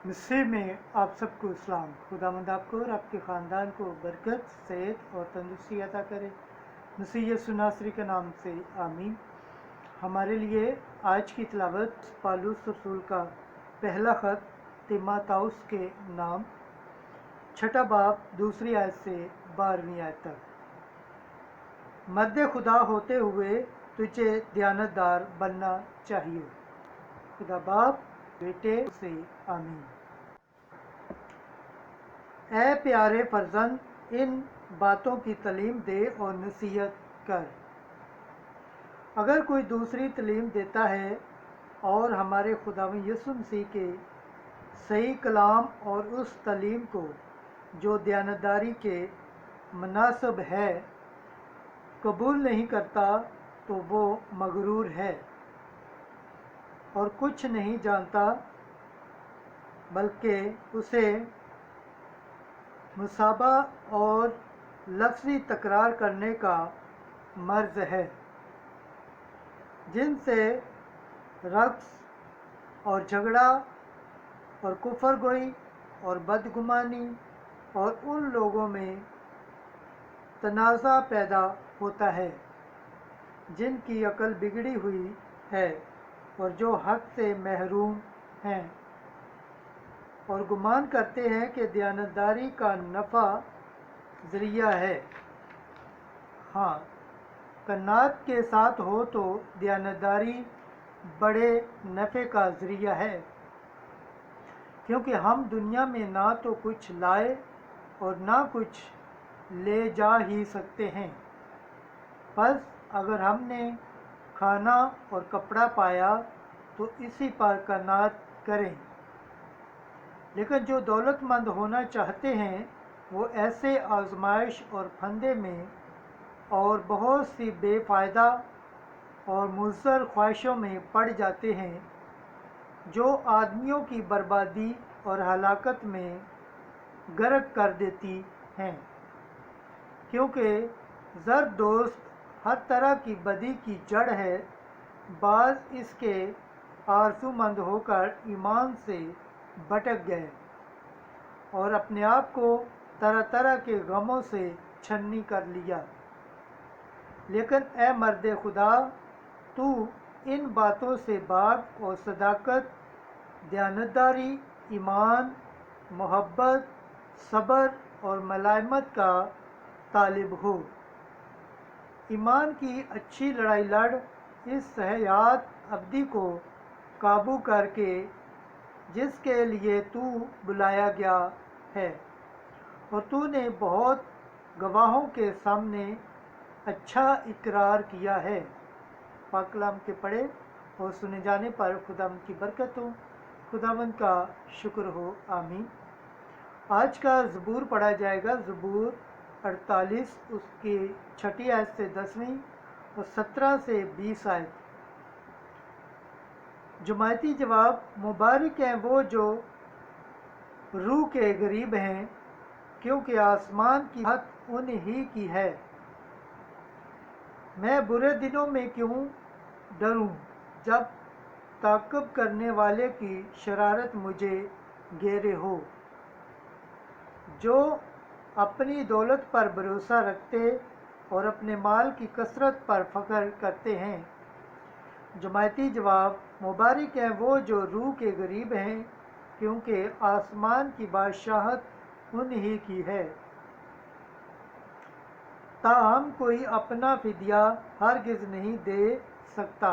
मिस्र में आप सबको इस्लाम। खुदावंद आपको और आपके ख़ानदान को बरकत, सेहत और तंदुरुस्ती अता करे। मसीह यीशु नासरी के नाम से आमीन। हमारे लिए आज की तिलावत पालूस रसूल का पहला ख़त तीमुथियुस के नाम, छठा बाब, दूसरी आयत से 12वीं आयत तक। मर्द खुदा होते हुए तुझे दयानतदार बनना चाहिए। खुदा बाप बेटे से आमीन। ऐ प्यारे फर्जंद, इन बातों की तालीम दे और नसीहत कर। अगर कोई दूसरी तालीम देता है और हमारे खुदावंद यीशु मसीह के सही कलाम और उस तालीम को जो दयानतदारी के मुनासिब है कबूल नहीं करता, तो वो मगरूर है और कुछ नहीं जानता, बल्कि उसे मुसाबा और लफ्ज़ी तकरार करने का मर्ज़ है, जिनसे रक़्स और झगड़ा और कुफर गोई और बदगुमानी और उन लोगों में तनाज़ा पैदा होता है जिनकी अकल बिगड़ी हुई है और जो हक़ से महरूम हैं और गुमान करते हैं कि दयानतदारी का नफ़ा ज़रिया है। हाँ, कन्नात के साथ हो तो दयानतदारी बड़े नफ़े का ज़रिया है, क्योंकि हम दुनिया में ना तो कुछ लाए और ना कुछ ले जा ही सकते हैं। बस अगर हमने खाना और कपड़ा पाया तो इसी पर कन्नात करें। लेकिन जो दौलतमंद होना चाहते हैं वो ऐसे आजमाइश और फंदे में और बहुत सी बेफ़ायदा और मुज़र ख्वाहिशों में पड़ जाते हैं, जो आदमियों की बर्बादी और हलाकत में गर्क कर देती हैं। क्योंकि ज़र दोस्त हर तरह की बदी की जड़ है। बाज़ इसके आरज़ूमंद होकर ईमान से भटक गए और अपने आप को तरह तरह के गमों से छन्नी कर लिया। लेकिन ए मर्द खुदा, तू इन बातों से बाग और सदाकत, दयानतदारी, ईमान, मोहब्बत, सब्र और मलामत का तालिब हो। ईमान की अच्छी लड़ाई लड़, इस हयात अब्दी को काबू करके जिसके लिए तू बुलाया गया है और तूने बहुत गवाहों के सामने अच्छा इकरार किया है। पाक कलाम के पढ़े और सुने जाने पर खुदावंद की बरकत हो, खुदावंद का शुक्र हो, आमीन। आज का ज़बूर पढ़ा जाएगा, ज़बूर 48, उसकी 6ठी आयत से 10वीं और 17 से 20 आयत। जुमायती जवाब: मुबारक हैं वो जो रूह के गरीब हैं, क्योंकि आसमान की हद उन्हीं की है। मैं बुरे दिनों में क्यों डरूं, जब ताक़ब करने वाले की शरारत मुझे घेरे हो। जो अपनी दौलत पर भरोसा रखते और अपने माल की कसरत पर फ़ख्र करते हैं। जुमायती जवाब: मुबारक हैं वो जो रूह के गरीब हैं, क्योंकि आसमान की बादशाहत उन्हीं की है। ताहम कोई अपना फ़िदिया हरगिज़ नहीं दे सकता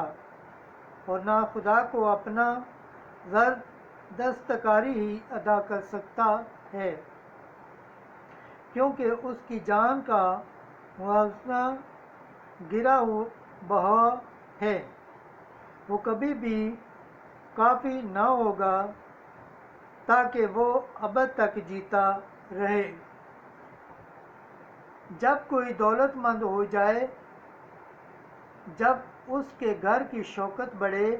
और ना खुदा को अपना ज़र दस्तकारी ही अदा कर सकता है, क्योंकि उसकी जान का मुआवजा गिरा बहा है। वो कभी भी काफ़ी न होगा ताकि वो अबद तक जीता रहे। जब कोई दौलतमंद हो जाए, जब उसके घर की शौकत बढ़े,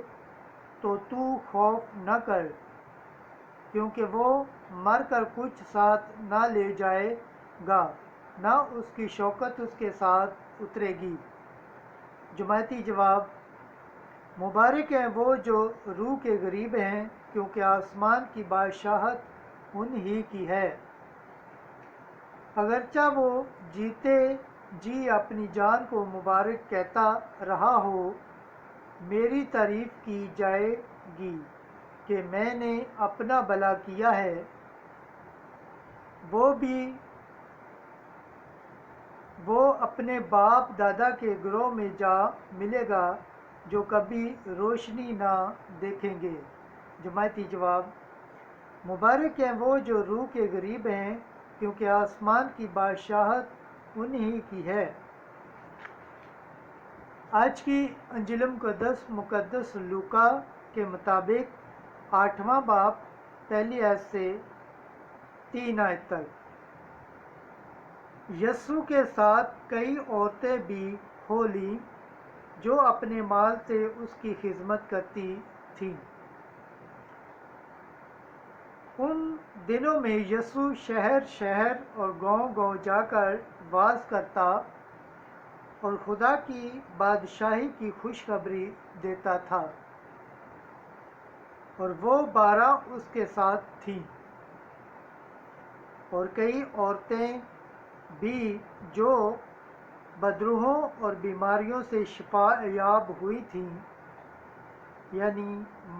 तो तू खौफ न कर, क्योंकि वो मर कर कुछ साथ न ले जाएगा, न उसकी शौकत उसके साथ उतरेगी। जुमायती जवाब: मुबारक हैं वो जो रूह के गरीब हैं, کیونکہ آسمان کی بادشاہت انہی کی ہے۔ اگرچہ وہ جیتے جی اپنی جان کو مبارک کہتا رہا ہو، میری تعریف کی جائے گی کہ میں نے اپنا بھلا کیا ہے، وہ اپنے باپ دادا کے گروہ میں جا ملے گا جو کبھی روشنی نہ دیکھیں گے۔ جماعتی جواب: مبارک ہیں وہ جو روح کے غریب ہیں، کیونکہ آسمان کی بادشاہت انہی کی ہے۔ آج کی انجیل مقدس لوکا کے مطابق 8واں باب پہلی آیت سے 3 آیت تک۔ یسوع کے ساتھ کئی عورتیں بھی ہو لیں جو اپنے مال سے اس کی خدمت کرتی تھیں۔ ان دنوں میں یسوع شہر شہر اور گاؤں گاؤں جا کر وعظ کرتا اور خدا کی بادشاہی کی خوشخبری دیتا تھا، اور وہ 12 اس کے ساتھ تھیں، اور کئی عورتیں بھی جو بدروحوں اور بیماریوں سے شفا یاب ہوئی تھیں، یعنی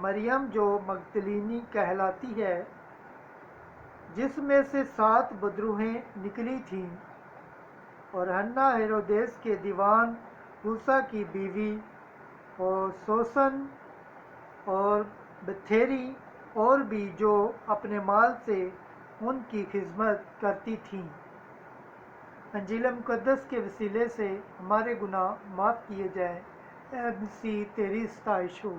مریم جو مگدلینی کہلاتی ہے، جس میں سے 7 بدروحیں نکلی تھیں، اور حنا ہیرودیس کے دیوان حسا کی بیوی، اور سوسن اور بتھیری، اور بھی جو اپنے مال سے ان کی خدمت کرتی تھیں۔ انجیل مقدس کے وسیلے سے ہمارے گناہ معاف کیے جائیں۔ اے مسیح تیری ستائش ہو۔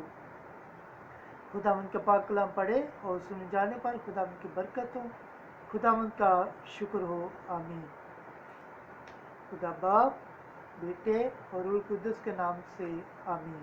خداوند کا پاک کلام پڑھے اور سنے جانے پر خداوند کی برکت ہو، خداوند کا شکر ہو، آمین۔ خدا باپ، بیٹے اور روح القدس کے نام سے آمین۔